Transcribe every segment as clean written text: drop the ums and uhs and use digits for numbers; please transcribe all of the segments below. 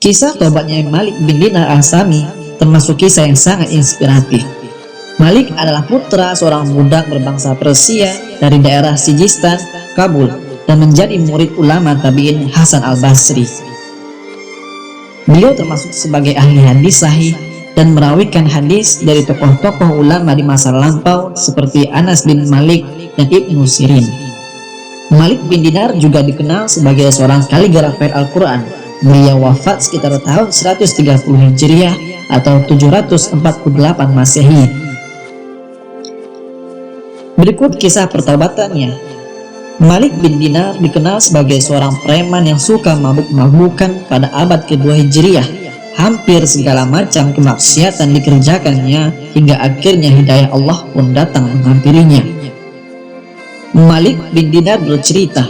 Kisah tobatnya Malik bin Dinar Al-Sami termasuk kisah yang sangat inspiratif. Malik adalah putra seorang budak berbangsa Persia dari daerah Sijistan, Kabul, dan menjadi murid ulama tabi'in Hasan al-Basri. Beliau termasuk sebagai ahli hadis sahih dan merawikan hadis dari tokoh-tokoh ulama di masa lampau seperti Anas bin Malik dan Ibnu Sirin. Malik bin Dinar juga dikenal sebagai seorang kaligrafer Al-Quran. Beliau wafat sekitar tahun 130 Hijriah atau 748 Masehi. Berikut kisah pertobatannya. Malik bin Dinar dikenal sebagai seorang preman yang suka mabuk-mabukan pada abad kedua Hijriah. Hampir segala macam kemaksiatan dikerjakannya hingga akhirnya hidayah Allah pun datang menghampirinya. Malik bin Dinar bercerita,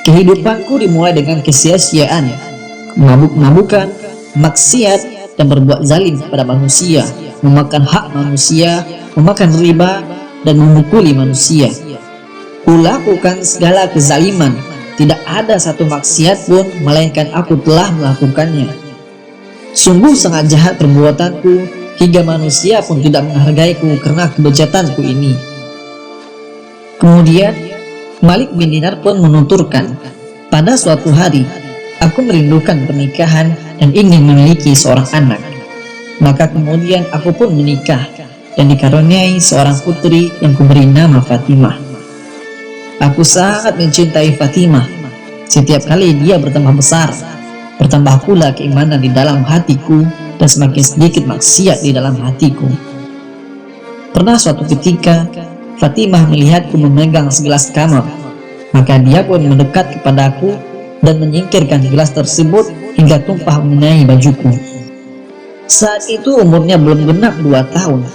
"Kehidupanku dimulai dengan kesia-siaan, mabuk-mabukan, maksiat, dan berbuat zalim kepada manusia, memakan hak manusia, memakan riba, dan memukuli manusia. Kulakukan segala kezaliman, tidak ada satu maksiat pun melainkan aku telah melakukannya. Sungguh sangat jahat perbuatanku, hingga manusia pun tidak menghargaiku karena kebejatanku ini." Kemudian Malik bin Dinar pun menuturkan, "Pada suatu hari, aku merindukan pernikahan dan ingin memiliki seorang anak. Maka kemudian aku pun menikah dan dikaruniai seorang putri yang kuberi nama Fatimah. Aku sangat mencintai Fatimah. Setiap kali dia bertambah besar, bertambah pula keimanan di dalam hatiku dan semakin sedikit maksiat di dalam hatiku. Pernah suatu ketika, Fatimah melihatku memegang segelas khamar, maka dia pun mendekat kepadaku dan menyingkirkan gelas tersebut hingga tumpah mengenai bajuku. Saat itu umurnya belum genap 2 tahun.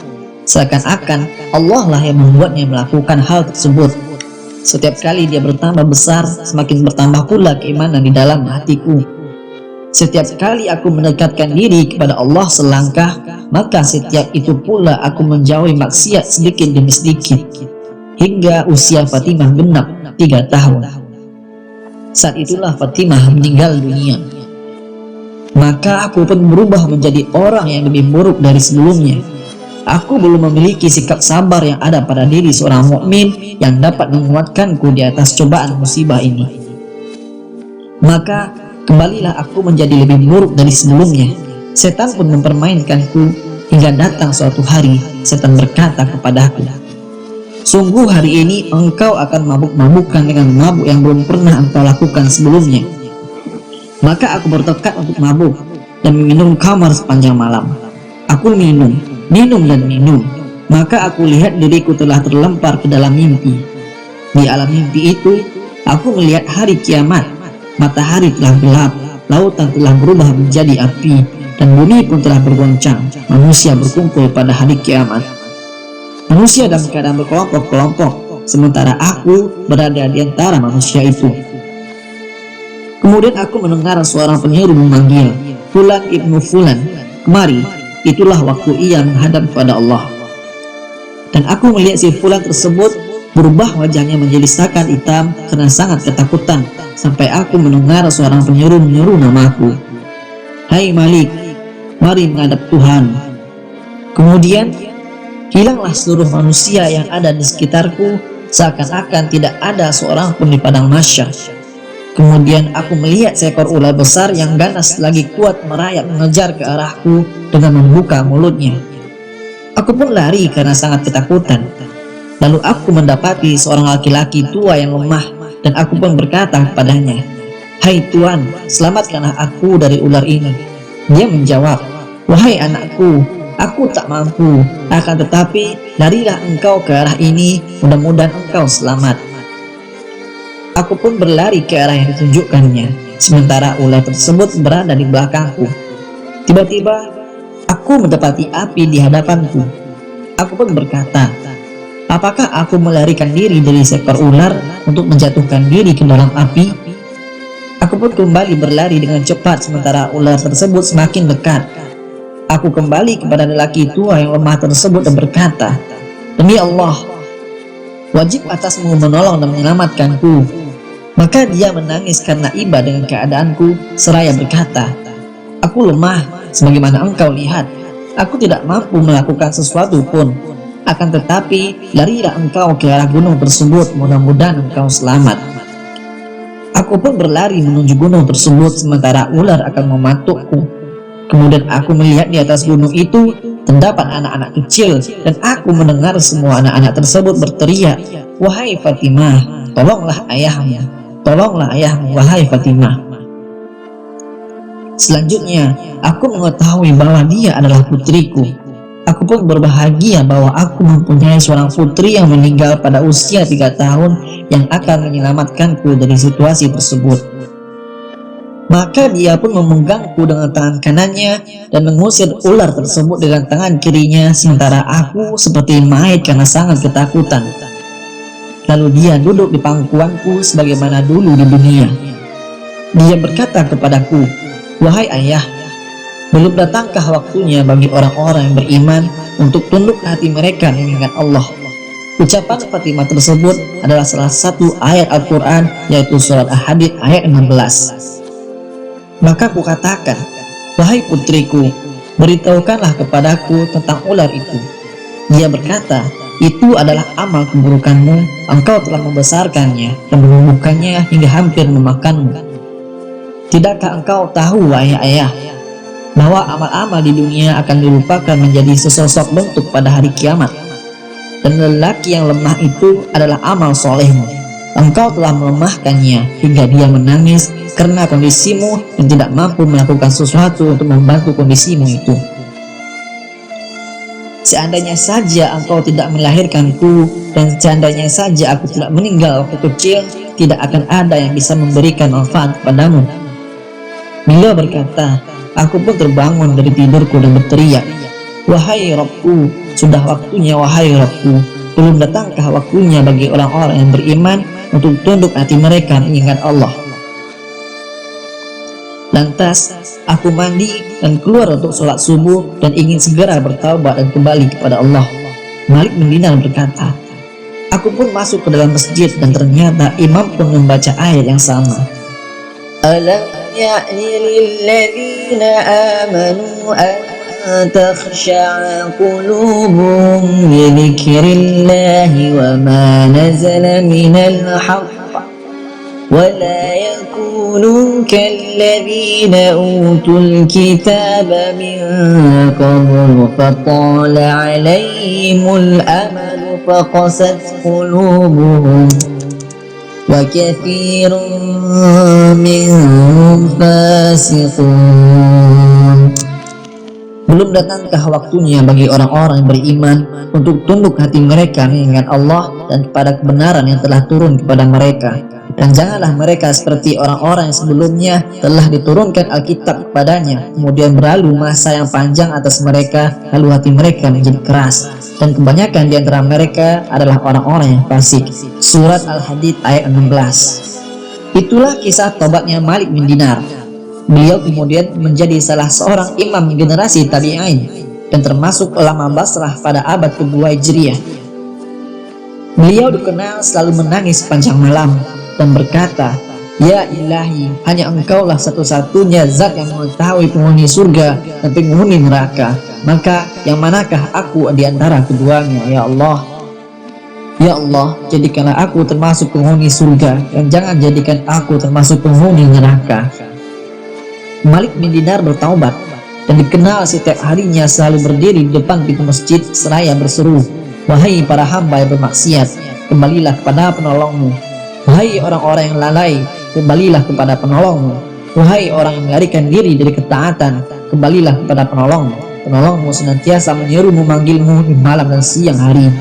Seakan-akan Allah lah yang membuatnya melakukan hal tersebut. Setiap kali dia bertambah besar, semakin bertambah pula keimanan di dalam hatiku. Setiap kali aku mendekatkan diri kepada Allah selangkah, maka setiap itu pula aku menjauhi maksiat sedikit demi sedikit, hingga usia Fatimah genap 3 tahun. Saat itulah Fatimah meninggal dunia. Maka aku pun berubah menjadi orang yang lebih buruk dari sebelumnya. Aku belum memiliki sikap sabar yang ada pada diri seorang mukmin yang dapat menguatkanku di atas cobaan musibah ini. Maka kembalilah aku menjadi lebih buruk dari sebelumnya. Setan pun mempermainkanku hingga datang suatu hari setan berkata kepadaku, 'Sungguh hari ini engkau akan mabuk-mabukan dengan mabuk yang belum pernah engkau lakukan sebelumnya.' Maka aku bertekad untuk mabuk dan meminum khamar sepanjang malam. Aku minum dan minum. Maka aku lihat diriku telah terlempar ke dalam mimpi. Di alam mimpi itu, aku melihat hari kiamat. Matahari telah gelap, lautan telah berubah menjadi api, dan bumi pun telah bergoncang. Manusia berkumpul pada hari kiamat. Manusia dalam keadaan berkelompok-kelompok, sementara aku berada di antara manusia itu. Kemudian aku mendengar suara penyeru memanggil, 'Fulan ibnu Fulan, kemari.' Itulah waktu ia menghadap kepada Allah. Dan aku melihat si Fulan tersebut berubah wajahnya menjadi sakat hitam karena sangat ketakutan, sampai aku mendengar seorang penyeru menyeru namaku, 'Hai Malik, mari menghadap Tuhan.' Kemudian hilanglah seluruh manusia yang ada di sekitarku, seakan-akan tidak ada seorang pun di padang mahsyar. Kemudian aku melihat seekor ular besar yang ganas lagi kuat merayap mengejar ke arahku dengan membuka mulutnya. Aku pun lari karena sangat ketakutan. Lalu aku mendapati seorang laki-laki tua yang lemah, dan aku pun berkata kepadanya, 'Hai Tuan, selamatkanlah aku dari ular ini.' Dia menjawab, 'Wahai anakku, aku tak mampu, akan tetapi larilah engkau ke arah ini, mudah-mudahan engkau selamat.' Aku pun berlari ke arah yang ditunjukkannya, sementara ular tersebut berada di belakangku. Tiba-tiba, aku mendapati api di hadapanku. Aku pun berkata, 'Apakah aku melarikan diri dari seekor ular untuk menjatuhkan diri ke dalam api?' Aku pun kembali berlari dengan cepat sementara ular tersebut semakin dekat. Aku kembali kepada lelaki tua yang lemah tersebut dan berkata, 'Demi Allah, wajib atasmu menolong dan menyelamatkanku.' Maka dia menangis karena iba dengan keadaanku seraya berkata, Aku lemah, sebagaimana engkau lihat. Aku tidak mampu melakukan sesuatu pun. Akan tetapi, larilah engkau ke arah gunung tersebut, mudah-mudahan engkau selamat. Aku pun berlari menuju gunung tersebut, sementara ular akan mematukku. Kemudian aku melihat di atas gunung itu terdapat anak-anak kecil, dan aku mendengar semua anak-anak tersebut berteriak, "Wahai Fatimah, tolonglah ayahmu, tolonglah ayahmu, wahai Fatimah." Selanjutnya, aku mengetahui bahwa dia adalah putriku. Aku pun berbahagia bahwa aku mempunyai seorang putri yang meninggal pada usia 3 tahun yang akan menyelamatkanku dari situasi tersebut. Maka dia pun memegangku dengan tangan kanannya dan mengusir ular tersebut dengan tangan kirinya, sementara aku seperti mayat karena sangat ketakutan. Lalu dia duduk di pangkuanku sebagaimana dulu di dunia. Dia berkata kepadaku, "Wahai ayah, belum datangkah waktunya bagi orang-orang yang beriman untuk tunduk hati mereka mengingat Allah?" Ucapan Fatimah tersebut adalah salah satu ayat Al-Quran, yaitu surat Al-Hadid ayat 16. Maka aku katakan, "Wahai putriku, beritahukanlah kepadaku tentang ular itu." Dia berkata, "Itu adalah amal keburukanmu, engkau telah membesarkannya dan menumbuhkannya hingga hampir memakanmu. Tidakkah engkau tahu, wahai ayah, bahwa amal-amal di dunia akan dilupakan menjadi sesosok bentuk pada hari kiamat? Dan lelaki yang lemah itu adalah amal solehmu. Engkau telah melemahkannya hingga dia menangis karena kondisimu dan tidak mampu melakukan sesuatu untuk membantu kondisimu itu. Seandainya saja engkau tidak melahirkanku, dan seandainya saja aku tidak meninggal waktu kecil, tidak akan ada yang bisa memberikan manfaat kepadamu." Beliau berkata, aku pun terbangun dari tidurku dan berteriak, "Wahai Rabbku, sudah waktunya, wahai Rabbku, belum datangkah waktunya bagi orang-orang yang beriman untuk tunduk hati mereka mengingat Allah?" Lantas aku mandi dan keluar untuk sholat subuh dan ingin segera bertaubat dan kembali kepada Allah. Malik bin Dinar berkata, aku pun masuk ke dalam masjid dan ternyata imam pun membaca ayat yang sama. Alam ya'ni lilladzina amanu an takhsha'a qulubuhum li dzikrillahi wa ma nazala minal haqq wa la yakunu kalladzina utul kitaba min qablu fatala 'alaihimul amadu faqasat qulubuhum wa katsirun minhum fasiqun. Belum datangkah waktunya bagi orang-orang yang beriman untuk tunduk hati mereka mengingat Allah dan kepada kebenaran yang telah turun kepada mereka, dan janganlah mereka seperti orang-orang yang sebelumnya telah diturunkan Alkitab kepadanya, kemudian berlalu masa yang panjang atas mereka, lalu hati mereka menjadi keras, dan kebanyakan di antara mereka adalah orang-orang yang fasik. Surat Al-Hadid ayat 16. Itulah kisah tobatnya Malik bin Dinar. Beliau kemudian menjadi salah seorang imam generasi tabi'in dan termasuk ulama Basrah pada abad kedua Hijriah. Beliau dikenal selalu menangis sepanjang malam dan berkata, "Ya Ilahi, hanya Engkaulah satu-satunya zat yang mengetahui penghuni surga dan penghuni neraka. Maka yang manakah aku di antara keduanya, ya Allah? Ya Allah, jadikanlah aku termasuk penghuni surga dan jangan jadikan aku termasuk penghuni neraka." Malik bin Dinar bertaubat dan dikenal setiap harinya selalu berdiri di depan pintu masjid seraya berseru, "Wahai para hamba yang bermaksiat, kembalilah kepada penolongmu. Wahai orang-orang yang lalai, kembalilah kepada penolongmu. Wahai orang yang melarikan diri dari ketaatan, kembalilah kepada penolongmu. Penolongmu senantiasa menyeru memanggilmu di malam dan siang hari.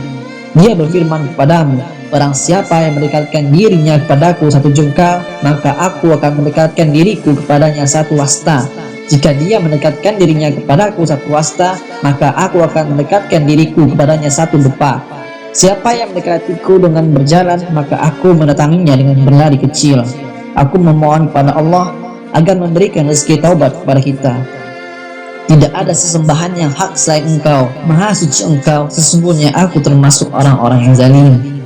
Dia berfirman kepadamu, barang siapa yang mendekatkan dirinya kepadaku satu jengkal, maka aku akan mendekatkan diriku kepadanya satu wasta. Jika dia mendekatkan dirinya kepadaku satu wasta, maka aku akan mendekatkan diriku kepadanya satu depa. Siapa yang mendekatiku dengan berjalan, maka aku mendatanginya dengan berlari kecil." Aku memohon kepada Allah agar memberikan rezeki taubat kepada kita. Tidak ada sesembahan yang hak selain Engkau, Maha Suci Engkau, sesungguhnya aku termasuk orang-orang yang zalim.